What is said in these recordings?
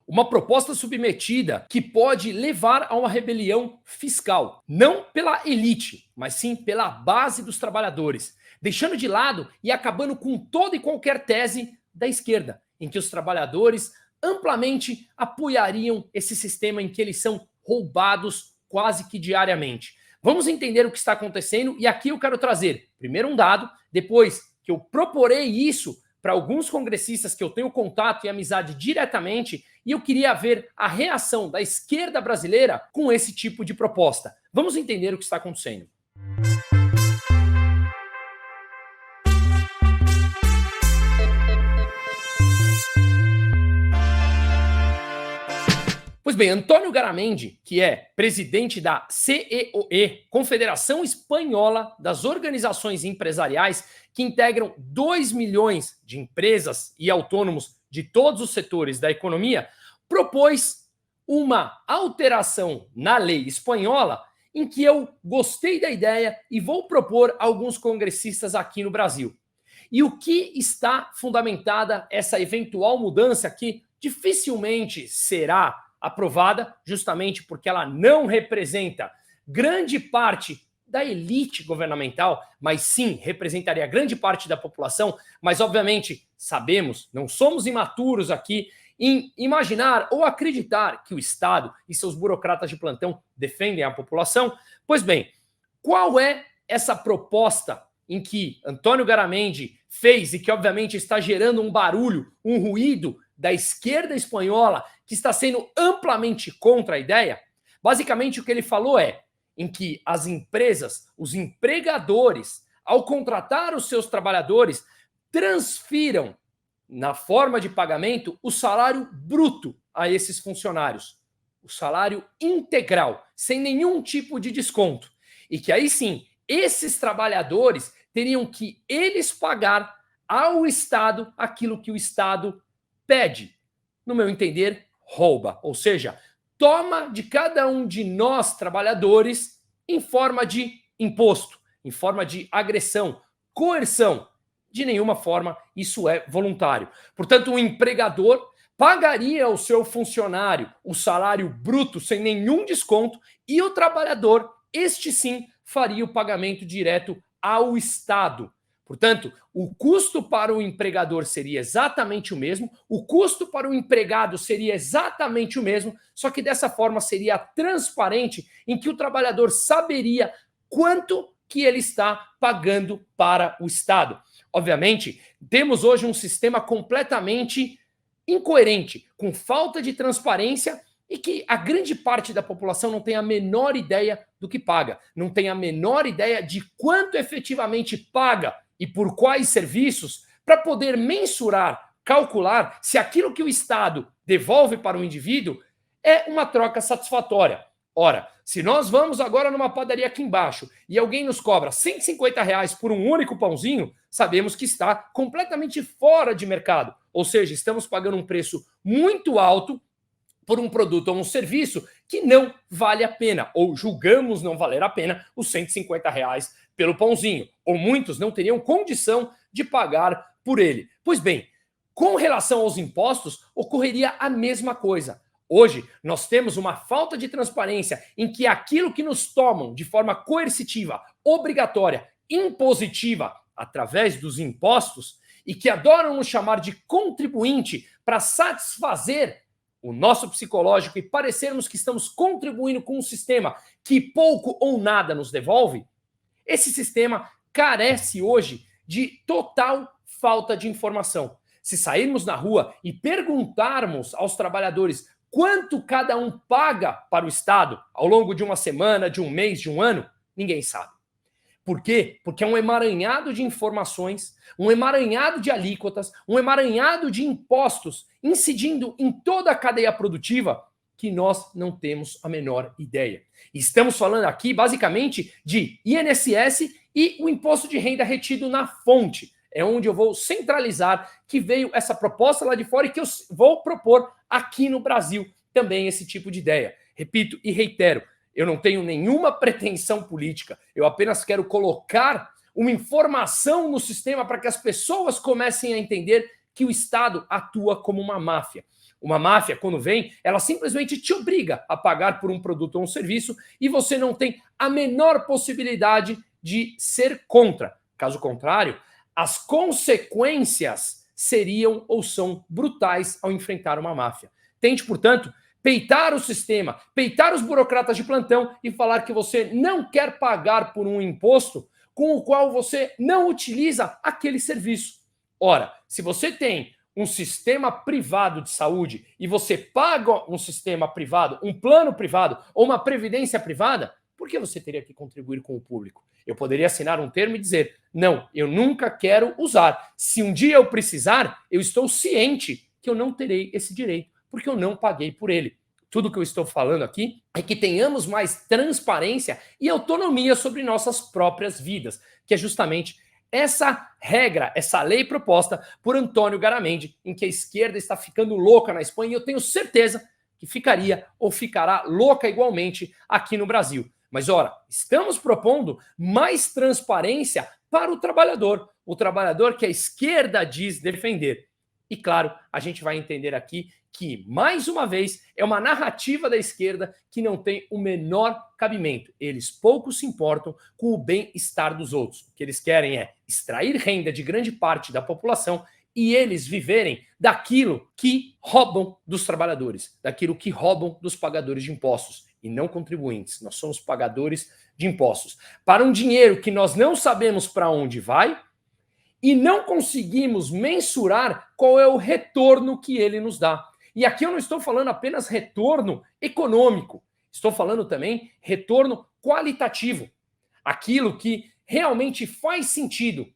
uma proposta submetida que pode levar a uma rebelião fiscal, não pela elite, mas sim pela base dos trabalhadores, deixando de lado e acabando com toda e qualquer tese da esquerda, em que os trabalhadores amplamente apoiariam esse sistema em que eles são roubados quase que diariamente. Vamos entender o que está acontecendo e aqui eu quero trazer primeiro um dado, depois que eu proporei isso para alguns congressistas que eu tenho contato e amizade diretamente, e eu queria ver a reação da esquerda brasileira com esse tipo de proposta. Vamos entender o que está acontecendo. Pois bem, Antônio Garamendi, que é presidente da CEOE, Confederação Espanhola das Organizações Empresariais, que integram 2 milhões de empresas e autônomos de todos os setores da economia, propôs uma alteração na lei espanhola em que eu gostei da ideia e vou propor a alguns congressistas aqui no Brasil. E o que está fundamentada essa eventual mudança que dificilmente será aprovada, justamente porque ela não representa grande parte da elite governamental, mas sim representaria grande parte da população, mas obviamente sabemos, não somos imaturos aqui em imaginar ou acreditar que o Estado e seus burocratas de plantão defendem a população. Pois bem, qual é essa proposta em que Antônio Garamendi fez e que obviamente está gerando um barulho, um ruído da esquerda espanhola que está sendo amplamente contra a ideia? Basicamente o que ele falou é em que as empresas, os empregadores, ao contratar os seus trabalhadores, transfiram na forma de pagamento o salário bruto a esses funcionários, o salário integral, sem nenhum tipo de desconto. E que aí sim, esses trabalhadores teriam que eles pagar ao Estado aquilo que o Estado pede. No meu entender, rouba. Ou seja, toma de cada um de nós, trabalhadores, em forma de imposto, em forma de agressão, coerção. De nenhuma forma isso é voluntário. Portanto, o empregador pagaria ao seu funcionário o salário bruto sem nenhum desconto e o trabalhador, este sim, faria o pagamento direto ao Estado. Portanto, o custo para o empregador seria exatamente o mesmo, o custo para o empregado seria exatamente o mesmo, só que dessa forma seria transparente, em que o trabalhador saberia quanto que ele está pagando para o Estado. Obviamente, temos hoje um sistema completamente incoerente, com falta de transparência e que a grande parte da população não tem a menor ideia do que paga, não tem a menor ideia de quanto efetivamente paga e por quais serviços, para poder mensurar, calcular se aquilo que o Estado devolve para o indivíduo é uma troca satisfatória. Ora, se nós vamos agora numa padaria aqui embaixo e alguém nos cobra R$ 150 por um único pãozinho, sabemos que está completamente fora de mercado. Ou seja, estamos pagando um preço muito alto por um produto ou um serviço que não vale a pena, ou julgamos não valer a pena os R$ 150 pelo pãozinho, ou muitos não teriam condição de pagar por ele. Pois bem, com relação aos impostos, ocorreria a mesma coisa. Hoje, nós temos uma falta de transparência em que aquilo que nos tomam de forma coercitiva, obrigatória, impositiva, através dos impostos, e que adoram nos chamar de contribuinte para satisfazer o nosso psicológico e parecermos que estamos contribuindo com um sistema que pouco ou nada nos devolve, esse sistema carece hoje de total falta de informação. Se sairmos na rua e perguntarmos aos trabalhadores quanto cada um paga para o Estado ao longo de uma semana, de um mês, de um ano, ninguém sabe. Por quê? Porque é um emaranhado de informações, um emaranhado de alíquotas, um emaranhado de impostos incidindo em toda a cadeia produtiva que nós não temos a menor ideia. Estamos falando aqui, basicamente, de INSS e o imposto de renda retido na fonte. É onde eu vou centralizar que veio essa proposta lá de fora e que eu vou propor aqui no Brasil também esse tipo de ideia. Repito e reitero, eu não tenho nenhuma pretensão política, eu apenas quero colocar uma informação no sistema para que as pessoas comecem a entender que o Estado atua como uma máfia. Uma máfia, quando vem, ela simplesmente te obriga a pagar por um produto ou um serviço e você não tem a menor possibilidade de ser contra. Caso contrário, as consequências seriam ou são brutais ao enfrentar uma máfia. Tente, portanto, peitar o sistema, peitar os burocratas de plantão e falar que você não quer pagar por um imposto com o qual você não utiliza aquele serviço. Ora, se você tem um sistema privado de saúde e você paga um sistema privado, um plano privado ou uma previdência privada, por que você teria que contribuir com o público? Eu poderia assinar um termo e dizer, não, eu nunca quero usar. Se um dia eu precisar, eu estou ciente que eu não terei esse direito, porque eu não paguei por ele. Tudo que eu estou falando aqui é que tenhamos mais transparência e autonomia sobre nossas próprias vidas, que é justamente essa regra, essa lei proposta por Antônio Garamendi, em que a esquerda está ficando louca na Espanha, e eu tenho certeza que ficaria ou ficará louca igualmente aqui no Brasil. Mas, ora, estamos propondo mais transparência para o trabalhador que a esquerda diz defender. E, claro, a gente vai entender aqui que, mais uma vez, é uma narrativa da esquerda que não tem o menor cabimento. Eles pouco se importam com o bem-estar dos outros. O que eles querem é extrair renda de grande parte da população e eles viverem daquilo que roubam dos trabalhadores, daquilo que roubam dos pagadores de impostos e não contribuintes. Nós somos pagadores de impostos. Para um dinheiro que nós não sabemos para onde vai e não conseguimos mensurar qual é o retorno que ele nos dá. E aqui eu não estou falando apenas retorno econômico, estou falando também retorno qualitativo. Aquilo que realmente faz sentido,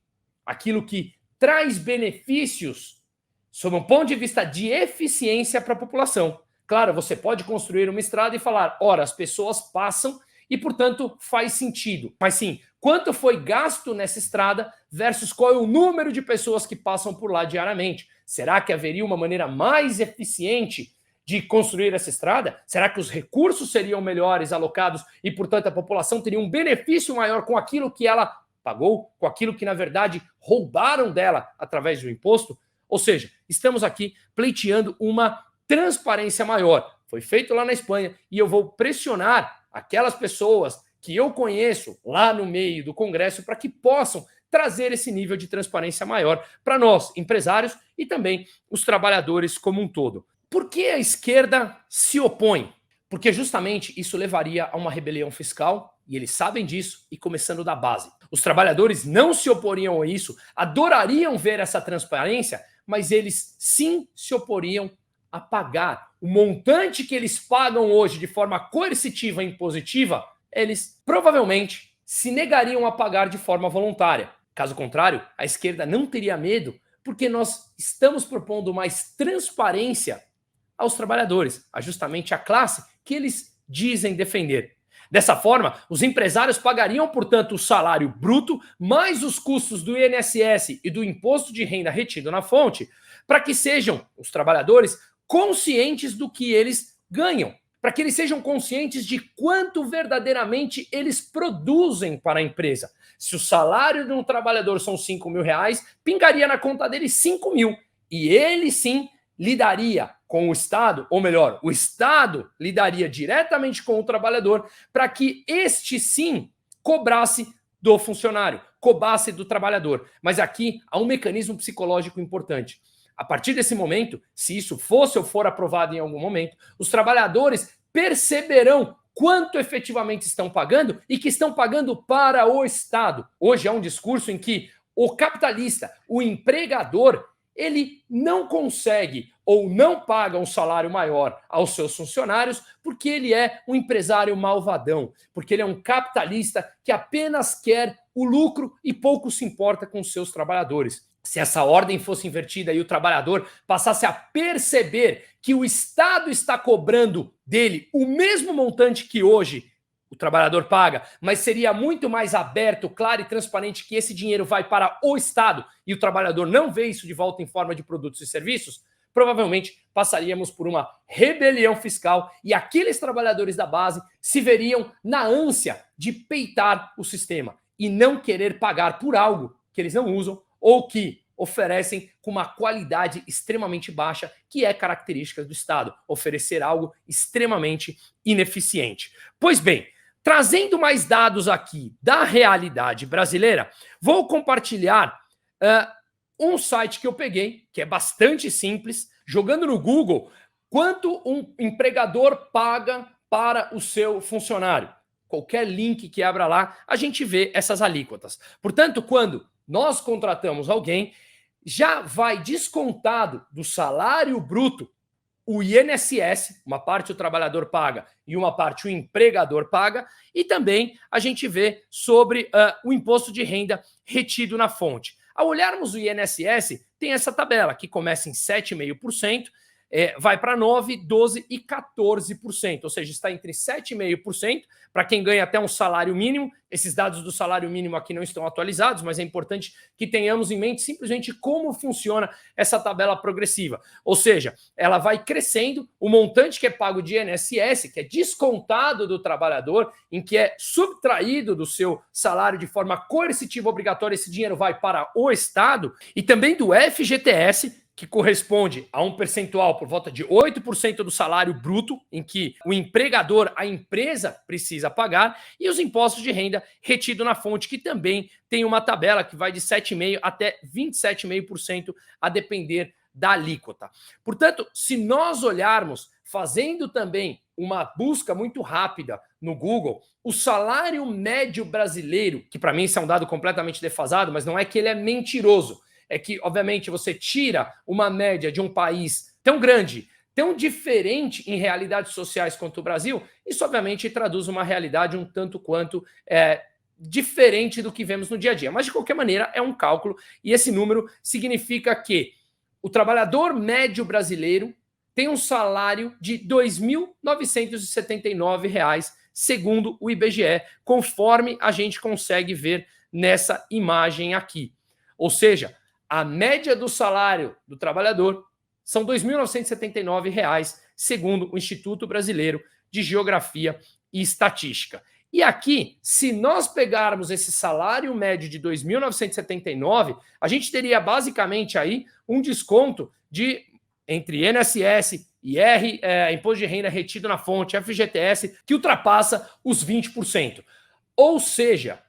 aquilo que traz benefícios sob um ponto de vista de eficiência para a população. Claro, você pode construir uma estrada e falar, ora, as pessoas passam e, portanto, faz sentido. Mas sim, quanto foi gasto nessa estrada versus qual é o número de pessoas que passam por lá diariamente? Será que haveria uma maneira mais eficiente de construir essa estrada? Será que os recursos seriam melhores alocados e, portanto, a população teria um benefício maior com aquilo que ela pagou, com aquilo que, na verdade, roubaram dela através do imposto? Ou seja, estamos aqui pleiteando uma transparência maior. Foi feito lá na Espanha e eu vou pressionar aquelas pessoas que eu conheço lá no meio do Congresso para que possam trazer esse nível de transparência maior para nós, empresários, e também os trabalhadores como um todo. Por que a esquerda se opõe? Porque justamente isso levaria a uma rebelião fiscal, e eles sabem disso, e começando da base. Os trabalhadores não se oporiam a isso, adorariam ver essa transparência, mas eles sim se oporiam a pagar. O montante que eles pagam hoje de forma coercitiva e impositiva, eles provavelmente se negariam a pagar de forma voluntária. Caso contrário, a esquerda não teria medo, porque nós estamos propondo mais transparência aos trabalhadores, a justamente a classe que eles dizem defender. Dessa forma, os empresários pagariam, portanto, o salário bruto, mais os custos do INSS e do imposto de renda retido na fonte, para que sejam os trabalhadores conscientes do que eles ganham, para que eles sejam conscientes de quanto verdadeiramente eles produzem para a empresa. Se o salário de um trabalhador são 5 mil reais, pingaria na conta dele 5 mil. E ele sim lidaria com o Estado, ou melhor, o Estado lidaria diretamente com o trabalhador para que este sim cobrasse do funcionário, cobrasse do trabalhador. Mas aqui há um mecanismo psicológico importante. A partir desse momento, se isso fosse ou for aprovado em algum momento, os trabalhadores perceberão quanto efetivamente estão pagando e que estão pagando para o Estado. Hoje há um discurso em que o capitalista, o empregador, ele não consegue ou não paga um salário maior aos seus funcionários porque ele é um empresário malvadão, porque ele é um capitalista que apenas quer o lucro e pouco se importa com os seus trabalhadores. Se essa ordem fosse invertida e o trabalhador passasse a perceber que o Estado está cobrando dele o mesmo montante que hoje o trabalhador paga, mas seria muito mais aberto, claro e transparente que esse dinheiro vai para o Estado e o trabalhador não vê isso de volta em forma de produtos e serviços, provavelmente passaríamos por uma rebelião fiscal e aqueles trabalhadores da base se veriam na ânsia de peitar o sistema e não querer pagar por algo que eles não usam ou que oferecem com uma qualidade extremamente baixa, que é característica do Estado, oferecer algo extremamente ineficiente. Pois bem, trazendo mais dados aqui da realidade brasileira, vou compartilhar um site que eu peguei, que é bastante simples, jogando no Google, quanto um empregador paga para o seu funcionário. Qualquer link que abra lá, a gente vê essas alíquotas. Portanto, quando nós contratamos alguém, já vai descontado do salário bruto o INSS, uma parte o trabalhador paga e uma parte o empregador paga, e também a gente vê sobre o imposto de renda retido na fonte. Ao olharmos o INSS, tem essa tabela que começa em 7,5%, vai para 9%, 12% e 14%, ou seja, está entre 7,5% para quem ganha até um salário mínimo. Esses dados do salário mínimo aqui não estão atualizados, mas é importante que tenhamos em mente simplesmente como funciona essa tabela progressiva. Ou seja, ela vai crescendo, o montante que é pago de INSS, que é descontado do trabalhador, em que é subtraído do seu salário de forma coercitiva obrigatória, esse dinheiro vai para o Estado, e também do FGTS, que corresponde a um percentual por volta de 8% do salário bruto, em que o empregador, a empresa, precisa pagar, e os impostos de renda retido na fonte, que também tem uma tabela que vai de 7,5% até 27,5%, a depender da alíquota. Portanto, se nós olharmos, fazendo também uma busca muito rápida no Google, o salário médio brasileiro, que para mim isso é um dado completamente defasado, mas não é que ele é mentiroso, é que, obviamente, você tira uma média de um país tão grande, tão diferente em realidades sociais quanto o Brasil, isso, obviamente, traduz uma realidade um tanto quanto diferente do que vemos no dia a dia. Mas, de qualquer maneira, é um cálculo, e esse número significa que o trabalhador médio brasileiro tem um salário de R$ 2.979, segundo o IBGE, conforme a gente consegue ver nessa imagem aqui. Ou seja, a média do salário do trabalhador são R$ 2.979, segundo o Instituto Brasileiro de Geografia e Estatística. E aqui, se nós pegarmos esse salário médio de 2.979, a gente teria basicamente aí um desconto de entre INSS, IR, Imposto de Renda retido na fonte, FGTS, que ultrapassa os 20%. Ou seja,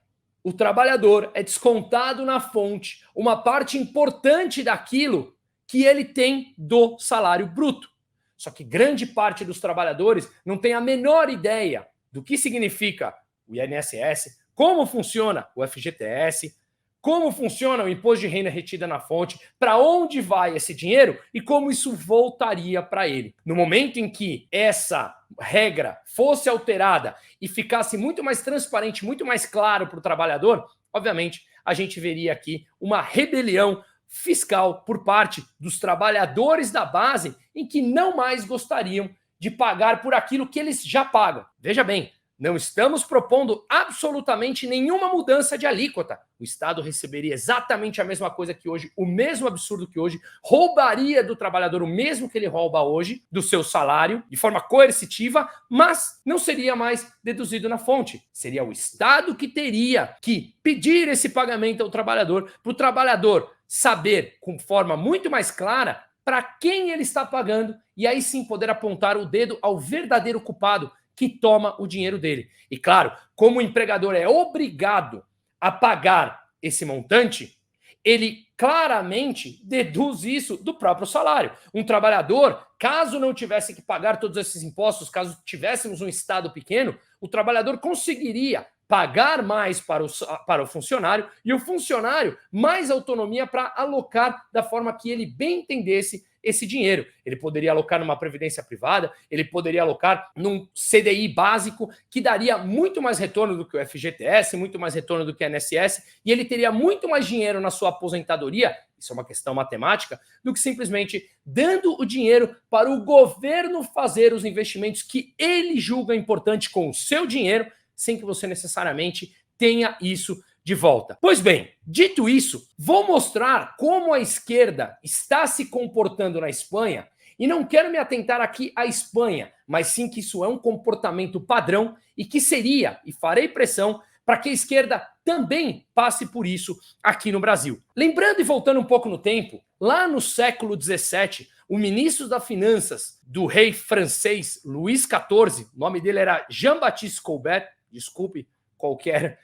o trabalhador é descontado na fonte uma parte importante daquilo que ele tem do salário bruto. Só que grande parte dos trabalhadores não tem a menor ideia do que significa o INSS, como funciona o FGTS, como funciona o imposto de renda retida na fonte, para onde vai esse dinheiro e como isso voltaria para ele. No momento em que essa regra fosse alterada e ficasse muito mais transparente, muito mais claro para o trabalhador, obviamente a gente veria aqui uma rebelião fiscal por parte dos trabalhadores da base, em que não mais gostariam de pagar por aquilo que eles já pagam. Veja bem, não estamos propondo absolutamente nenhuma mudança de alíquota. O Estado receberia exatamente a mesma coisa que hoje, o mesmo absurdo que hoje, roubaria do trabalhador o mesmo que ele rouba hoje, do seu salário, de forma coercitiva, mas não seria mais deduzido na fonte. Seria o Estado que teria que pedir esse pagamento ao trabalhador, para o trabalhador saber, com forma muito mais clara, para quem ele está pagando, e aí sim poder apontar o dedo ao verdadeiro culpado que toma o dinheiro dele. E claro, como o empregador é obrigado a pagar esse montante, ele claramente deduz isso do próprio salário. Um trabalhador, caso não tivesse que pagar todos esses impostos, caso tivéssemos um Estado pequeno, o trabalhador conseguiria pagar mais para o funcionário e o funcionário mais autonomia para alocar da forma que ele bem entendesse esse dinheiro. Ele poderia alocar numa previdência privada, ele poderia alocar num CDI básico, que daria muito mais retorno do que o FGTS, muito mais retorno do que o INSS, e ele teria muito mais dinheiro na sua aposentadoria, isso é uma questão matemática, do que simplesmente dando o dinheiro para o governo fazer os investimentos que ele julga importante com o seu dinheiro, sem que você necessariamente tenha isso de volta. Pois bem, dito isso, vou mostrar como a esquerda está se comportando na Espanha, e não quero me atentar aqui à Espanha, mas sim que isso é um comportamento padrão e que seria, e farei pressão, para que a esquerda também passe por isso aqui no Brasil. Lembrando e voltando um pouco no tempo, lá no século XVII, o ministro das Finanças do rei francês Luís XIV, o nome dele era Jean-Baptiste Colbert, desculpe qualquer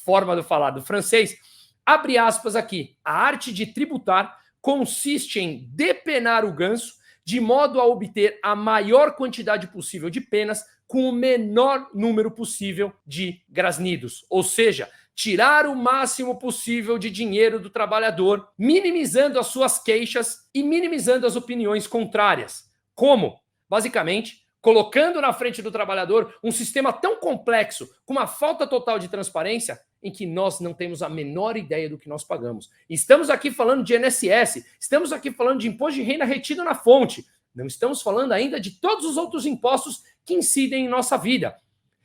forma de eu falar do francês, abre aspas aqui, a arte de tributar consiste em depenar o ganso de modo a obter a maior quantidade possível de penas com o menor número possível de grasnidos, ou seja, tirar o máximo possível de dinheiro do trabalhador, minimizando as suas queixas e minimizando as opiniões contrárias. Como? Basicamente, colocando na frente do trabalhador um sistema tão complexo, com uma falta total de transparência, em que nós não temos a menor ideia do que nós pagamos. Estamos aqui falando de INSS, estamos aqui falando de imposto de renda retido na fonte, não estamos falando ainda de todos os outros impostos que incidem em nossa vida,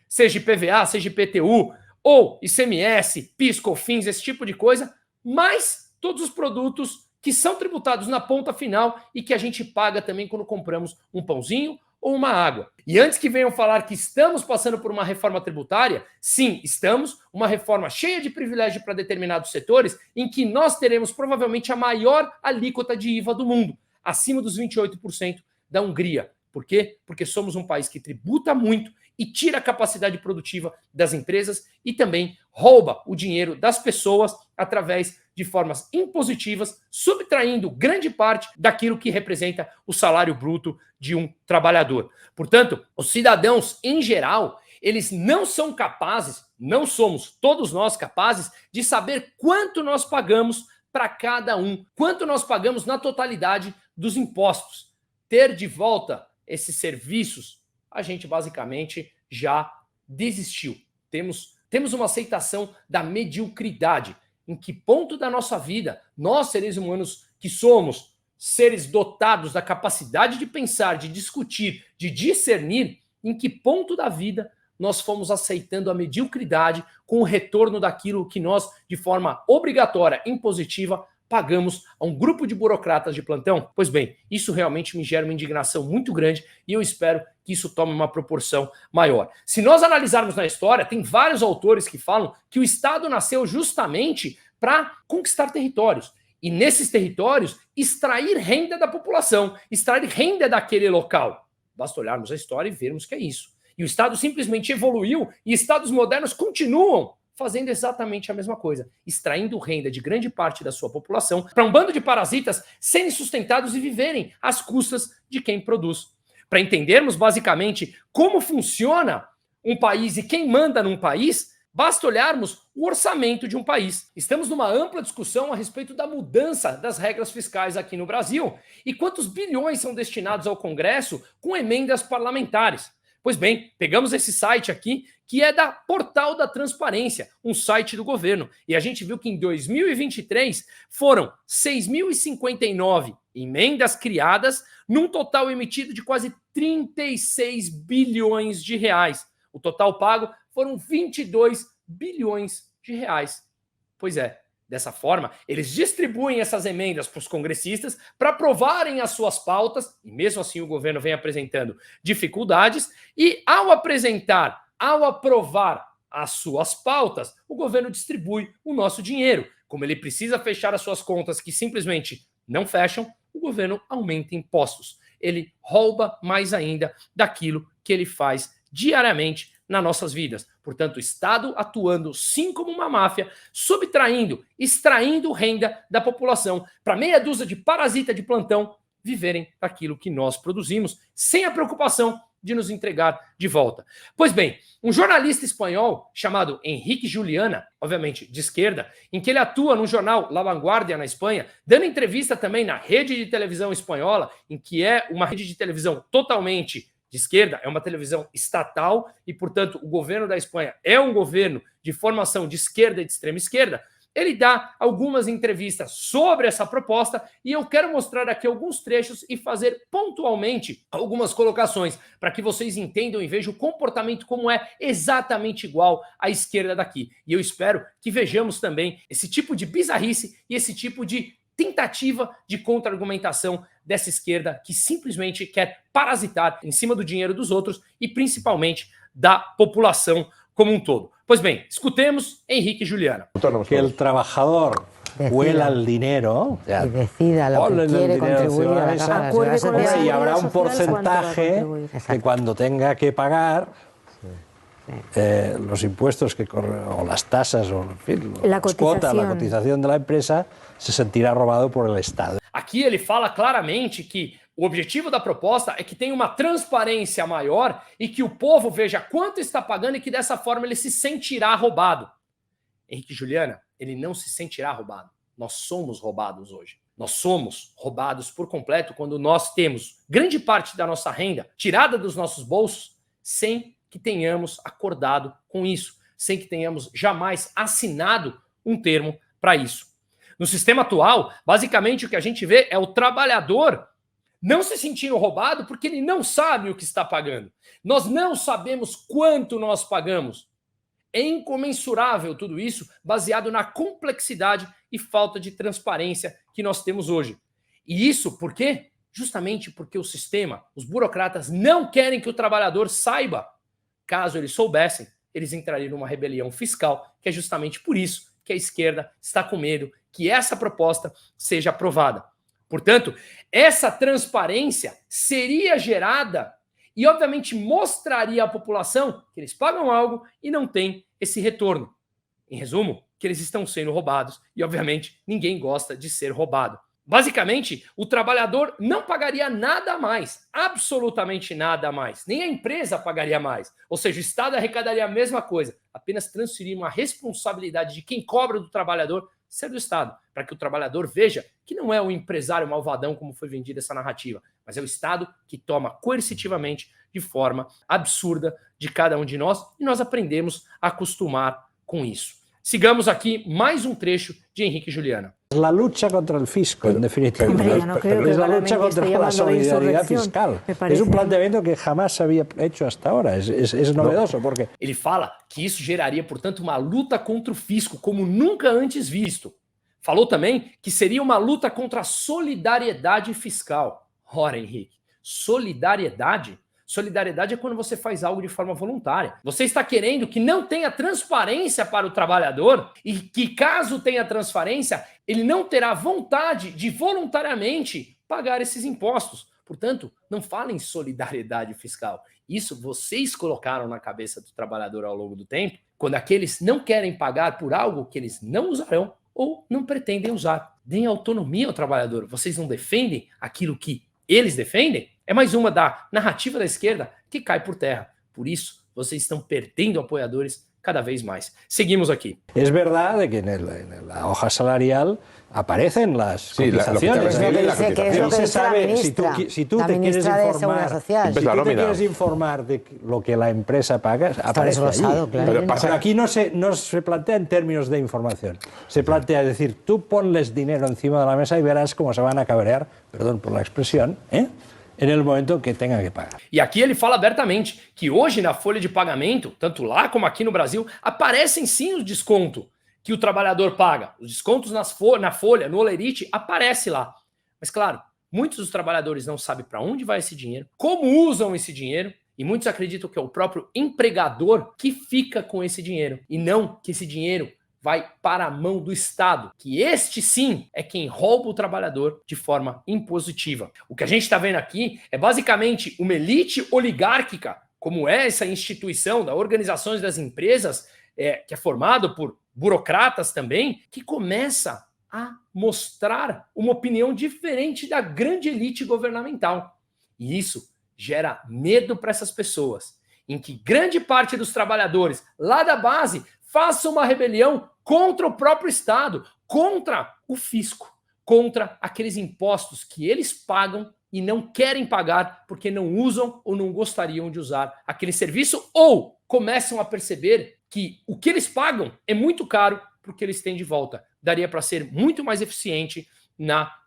seja IPVA, seja IPTU, ou ICMS, PIS, COFINS, esse tipo de coisa, mais todos os produtos que são tributados na ponta final e que a gente paga também quando compramos um pãozinho ou uma água. E antes que venham falar que estamos passando por uma reforma tributária, sim, estamos, uma reforma cheia de privilégio para determinados setores, em que nós teremos provavelmente a maior alíquota de IVA do mundo, acima dos 28% da Hungria. Por quê? Porque somos um país que tributa muito e tira a capacidade produtiva das empresas e também rouba o dinheiro das pessoas através de formas impositivas, subtraindo grande parte daquilo que representa o salário bruto de um trabalhador. Portanto, os cidadãos, em geral, eles não são capazes, não somos todos nós capazes, de saber quanto nós pagamos para cada um, quanto nós pagamos na totalidade dos impostos. Ter de volta esses serviços, a gente basicamente já desistiu. Temos uma aceitação da mediocridade. Em que ponto da nossa vida, nós, seres humanos que somos seres dotados da capacidade de pensar, de discutir, de discernir, em que ponto da vida nós fomos aceitando a mediocridade com o retorno daquilo que nós, de forma obrigatória, impositiva, pagamos a um grupo de burocratas de plantão? Pois bem, isso realmente me gera uma indignação muito grande e eu espero que isso tome uma proporção maior. Se nós analisarmos na história, tem vários autores que falam que o Estado nasceu justamente para conquistar territórios e nesses territórios extrair renda da população, extrair renda daquele local. Basta olharmos a história e vermos que é isso. E o Estado simplesmente evoluiu e estados modernos continuam fazendo exatamente a mesma coisa, extraindo renda de grande parte da sua população para um bando de parasitas serem sustentados e viverem às custas de quem produz. Para entendermos basicamente como funciona um país e quem manda num país, basta olharmos o orçamento de um país. Estamos numa ampla discussão a respeito da mudança das regras fiscais aqui no Brasil e quantos bilhões são destinados ao Congresso com emendas parlamentares. Pois bem, pegamos esse site aqui, que é da Portal da Transparência, um site do governo, e a gente viu que em 2023 foram 6.059 emendas criadas, num total emitido de quase 36 bilhões de reais. O total pago foram 22 bilhões de reais. Pois é, dessa forma, eles distribuem essas emendas para os congressistas para aprovarem as suas pautas, e mesmo assim o governo vem apresentando dificuldades, e ao aprovar as suas pautas, o governo distribui o nosso dinheiro. Como ele precisa fechar as suas contas que simplesmente não fecham, o governo aumenta impostos. Ele rouba mais ainda daquilo que ele faz diariamente nas nossas vidas. Portanto, o Estado atuando sim como uma máfia, subtraindo, extraindo renda da população para meia dúzia de parasita de plantão viverem daquilo que nós produzimos, sem a preocupação de nos entregar de volta. Pois bem, um jornalista espanhol chamado Enrique Juliana, obviamente de esquerda, em que ele atua no jornal La Vanguardia na Espanha, dando entrevista também na rede de televisão espanhola, em que é uma rede de televisão totalmente de esquerda, é uma televisão estatal e, portanto, o governo da Espanha é um governo de formação de esquerda e de extrema esquerda. Ele dá algumas entrevistas sobre essa proposta e eu quero mostrar aqui alguns trechos e fazer pontualmente algumas colocações para que vocês entendam e vejam o comportamento como é exatamente igual à esquerda daqui. E eu espero que vejamos também esse tipo de bizarrice e esse tipo de tentativa de contra-argumentação dessa esquerda que simplesmente quer parasitar em cima do dinheiro dos outros e principalmente da população como um todo. Pois bem, escutemos Henrique e Juliana. Que el trabajador huela el dinero, y decida lo que quiere contribuir a la caja de la Seguridad Social. y habrá un porcentaje que cuando tenga que pagar los impuestos que o las tasas o en fin, las cuotas, la cotización de la empresa, se sentirá robado por el Estado. Aqui ele fala claramente que o objetivo da proposta é que tenha uma transparência maior e que o povo veja quanto está pagando e que dessa forma ele se sentirá roubado. Henrique e Juliana, ele não se sentirá roubado. Nós somos roubados hoje. Nós somos roubados por completo quando nós temos grande parte da nossa renda tirada dos nossos bolsos sem que tenhamos acordado com isso, sem que tenhamos jamais assinado um termo para isso. No sistema atual, basicamente o que a gente vê é o trabalhador não se sentindo roubado porque ele não sabe o que está pagando. Nós não sabemos quanto nós pagamos. É incomensurável tudo isso, baseado na complexidade e falta de transparência que nós temos hoje. E isso por quê? Justamente porque o sistema, os burocratas não querem que o trabalhador saiba. Caso eles soubessem, eles entrariam numa rebelião fiscal, que é justamente por isso que a esquerda está com medo que essa proposta seja aprovada. Portanto, essa transparência seria gerada e, obviamente, mostraria à população que eles pagam algo e não têm esse retorno. Em resumo, que eles estão sendo roubados e, obviamente, ninguém gosta de ser roubado. Basicamente, o trabalhador não pagaria nada a mais, absolutamente nada a mais. Nem a empresa pagaria mais. Ou seja, o Estado arrecadaria a mesma coisa, apenas transferir uma responsabilidade de quem cobra do trabalhador ser do Estado, para que o trabalhador veja que não é o empresário malvadão como foi vendida essa narrativa, mas é o Estado que toma coercitivamente, de forma absurda, de cada um de nós, e nós aprendemos a acostumar com isso. Sigamos aqui mais um trecho de Henrique e Juliana. La lucha contra el fisco, en definitiva. Es la lucha contra la solidaridad fiscal. Es un planteamiento que jamás se había hecho hasta ahora. Es novedoso, porque... Ele fala que isso geraria, portanto, uma luta contra o fisco, como nunca antes visto. Falou também que seria uma luta contra a solidariedade fiscal. Ora, Henrique, solidariedade? Solidariedade é quando você faz algo de forma voluntária. Você está querendo que não tenha transparência para o trabalhador e que, caso tenha transparência, ele não terá vontade de voluntariamente pagar esses impostos. Portanto, não fala em solidariedade fiscal. Isso vocês colocaram na cabeça do trabalhador ao longo do tempo, quando aqueles não querem pagar por algo que eles não usarão ou não pretendem usar. Deem autonomia ao trabalhador. Vocês não defendem aquilo que eles defendem? É mais uma da narrativa da esquerda que cai por terra. Por isso, vocês estão perdendo apoiadores cada vez mais. Seguimos aqui. Es verdad que en la hoja salarial aparecen las cotizaciones. No se sabe, si tú te quieres informar de lo que la empresa paga, aparece allí. Pero aquí no se plantea en términos de información. Se plantea decir, tú ponles dinero encima de la mesa y verás cómo se van a cabrear, perdón por la expresión, en el momento que tenga que pagar. E aqui ele fala abertamente que hoje na folha de pagamento, tanto lá como aqui no Brasil, aparecem sim os descontos que o trabalhador paga. Os descontos na folha, no Olerite, aparece lá. Mas claro, muitos dos trabalhadores não sabem para onde vai esse dinheiro, como usam esse dinheiro, e muitos acreditam que é o próprio empregador que fica com esse dinheiro, e não que esse dinheiro vai para a mão do Estado, que este sim é quem rouba o trabalhador de forma impositiva. O que a gente está vendo aqui é basicamente uma elite oligárquica, como é essa instituição da Organizações das Empresas, que é formado por burocratas também, que começa a mostrar uma opinião diferente da grande elite governamental. E isso gera medo para essas pessoas, em que grande parte dos trabalhadores lá da base façam uma rebelião contra o próprio Estado, contra o fisco, contra aqueles impostos que eles pagam e não querem pagar porque não usam ou não gostariam de usar aquele serviço, ou começam a perceber que o que eles pagam é muito caro porque eles têm de volta. Daria para ser muito mais eficiente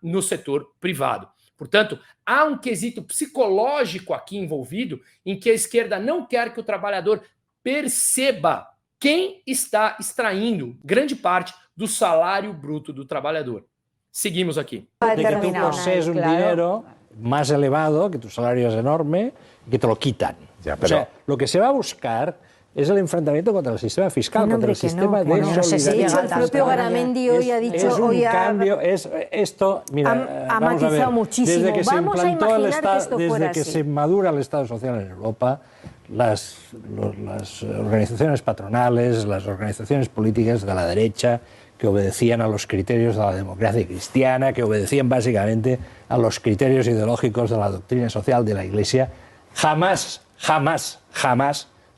no setor privado. Portanto, há um quesito psicológico aqui envolvido em que a esquerda não quer que o trabalhador perceba quem está extraindo grande parte do salário bruto do trabalhador. Seguimos aquí. De que tú posees un dinero más elevado, que tu salario es enorme, que te lo quitan. Ya, pero... O sea, lo que se va a buscar es el enfrentamiento contra el sistema fiscal, contra el sistema de solidaridad. El propio Garamendi hoy ha dicho... Es un cambio, esto, mira, ha matizado muchísimo. Desde que se implantó el Estado, desde que así. se madura el Estado social en Europa, las organizaciones patronales, las organizaciones políticas de la derecha, que obedecían a los criterios de la democracia cristiana, que obedecían básicamente a los criterios ideológicos de la doctrina social de la Iglesia, jamás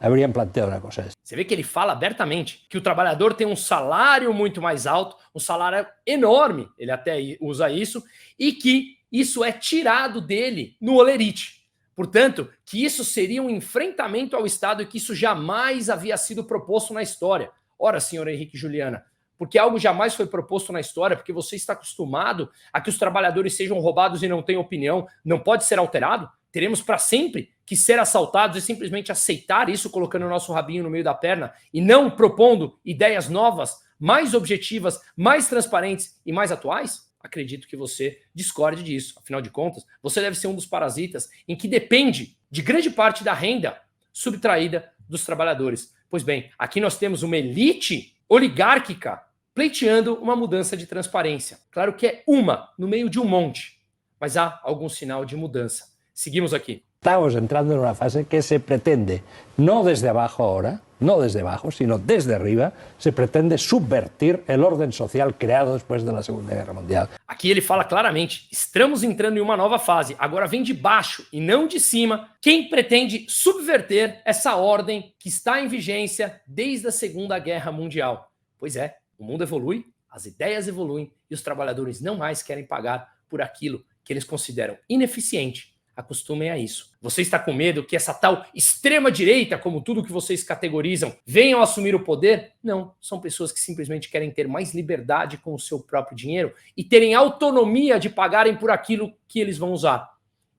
habrían planteado una cosa. Você vê que ele fala abertamente que o trabalhador tem um salário muito mais alto, um salário enorme, ele até usa isso, e que isso é tirado dele no olerite. Portanto, que isso seria um enfrentamento ao Estado e que isso jamais havia sido proposto na história. Ora, senhor Henrique e Juliana, porque algo jamais foi proposto na história, porque você está acostumado a que os trabalhadores sejam roubados e não tenham opinião, não pode ser alterado? Teremos para sempre que ser assaltados e simplesmente aceitar isso, colocando o nosso rabinho no meio da perna e não propondo ideias novas, mais objetivas, mais transparentes e mais atuais? Acredito que você discorde disso. Afinal de contas, você deve ser um dos parasitas em que depende de grande parte da renda subtraída dos trabalhadores. Pois bem, aqui nós temos uma elite oligárquica pleiteando uma mudança de transparência. Claro que é uma no meio de um monte, mas há algum sinal de mudança. Seguimos aqui. Estamos entrando en una fase que se pretende, no desde abajo ahora, no desde abajo, sino desde arriba, se pretende subvertir el orden social creado después de la Segunda Guerra Mundial. Aqui ele fala claramente, estamos entrando em uma nova fase, agora vem de baixo e não de cima, quem pretende subverter essa ordem que está em vigência desde a Segunda Guerra Mundial. Pois é, o mundo evolui, as ideias evoluem e os trabalhadores não mais querem pagar por aquilo que eles consideram ineficiente. Acostumem a isso. Você está com medo que essa tal extrema-direita, como tudo que vocês categorizam, venham assumir o poder? Não, são pessoas que simplesmente querem ter mais liberdade com o seu próprio dinheiro e terem autonomia de pagarem por aquilo que eles vão usar.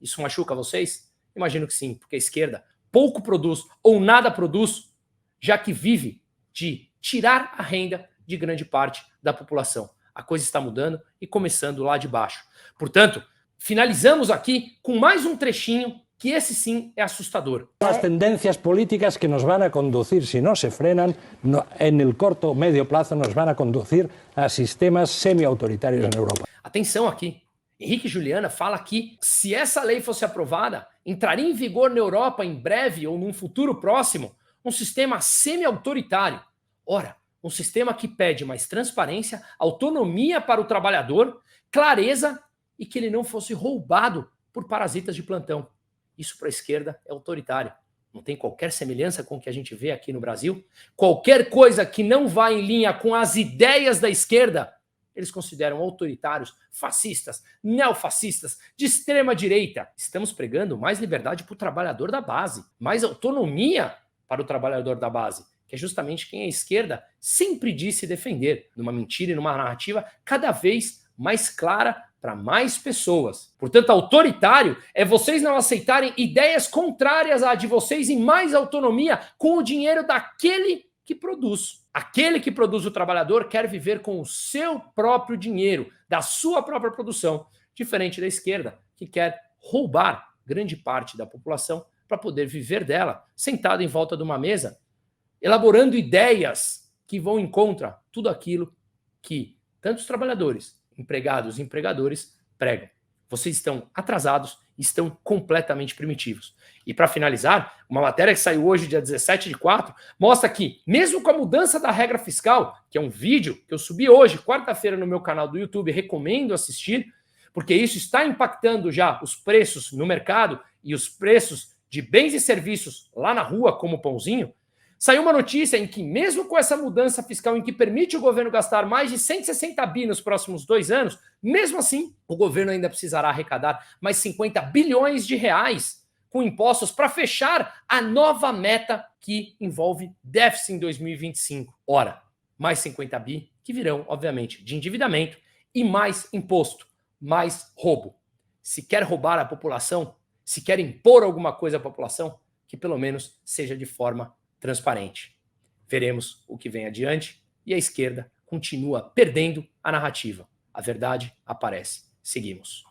Isso machuca vocês? Imagino que sim, porque a esquerda pouco produz ou nada produz, já que vive de tirar a renda de grande parte da população. A coisa está mudando e começando lá de baixo. Portanto, finalizamos aqui com mais um trechinho que esse sim é assustador. Las tendencias políticas que nos van a conducir, si no se frenan, en el corto o medio plazo nos van a conducir a sistemas semi-autoritarios en Europa. Atenção aqui. Henrique e Juliana fala que se essa lei fosse aprovada, entraria em vigor na Europa em breve ou num futuro próximo um sistema semi-autoritário. Ora, um sistema que pede mais transparência, autonomia para o trabalhador, clareza e que ele não fosse roubado por parasitas de plantão. Isso para a esquerda é autoritário. Não tem qualquer semelhança com o que a gente vê aqui no Brasil. Qualquer coisa que não vá em linha com as ideias da esquerda, eles consideram autoritários, fascistas, neofascistas, de extrema direita. Estamos pregando mais liberdade para o trabalhador da base, mais autonomia para o trabalhador da base, que é justamente quem a esquerda sempre disse defender, numa mentira e numa narrativa cada vez mais clara para mais pessoas. Portanto, autoritário é vocês não aceitarem ideias contrárias à de vocês e mais autonomia com o dinheiro daquele que produz. Aquele que produz o trabalhador quer viver com o seu próprio dinheiro, da sua própria produção, diferente da esquerda, que quer roubar grande parte da população para poder viver dela, sentado em volta de uma mesa, elaborando ideias que vão em contra tudo aquilo que tanto os trabalhadores, empregados e empregadores pregam. Vocês estão atrasados, estão completamente primitivos. E para finalizar, uma matéria que saiu hoje, dia 17/4, mostra que, mesmo com a mudança da regra fiscal, que é um vídeo que eu subi hoje, quarta-feira, no meu canal do YouTube, recomendo assistir, porque isso está impactando já os preços no mercado e os preços de bens e serviços lá na rua, como o pãozinho. Saiu uma notícia em que, mesmo com essa mudança fiscal em que permite o governo gastar mais de 160 bi nos próximos 2 anos, mesmo assim, o governo ainda precisará arrecadar mais 50 bilhões de reais com impostos para fechar a nova meta que envolve déficit em 2025. Ora, mais 50 bi que virão, obviamente, de endividamento e mais imposto, mais roubo. Se quer roubar a população, se quer impor alguma coisa à população, que pelo menos seja de forma transparente. Veremos o que vem adiante e a esquerda continua perdendo a narrativa. A verdade aparece. Seguimos.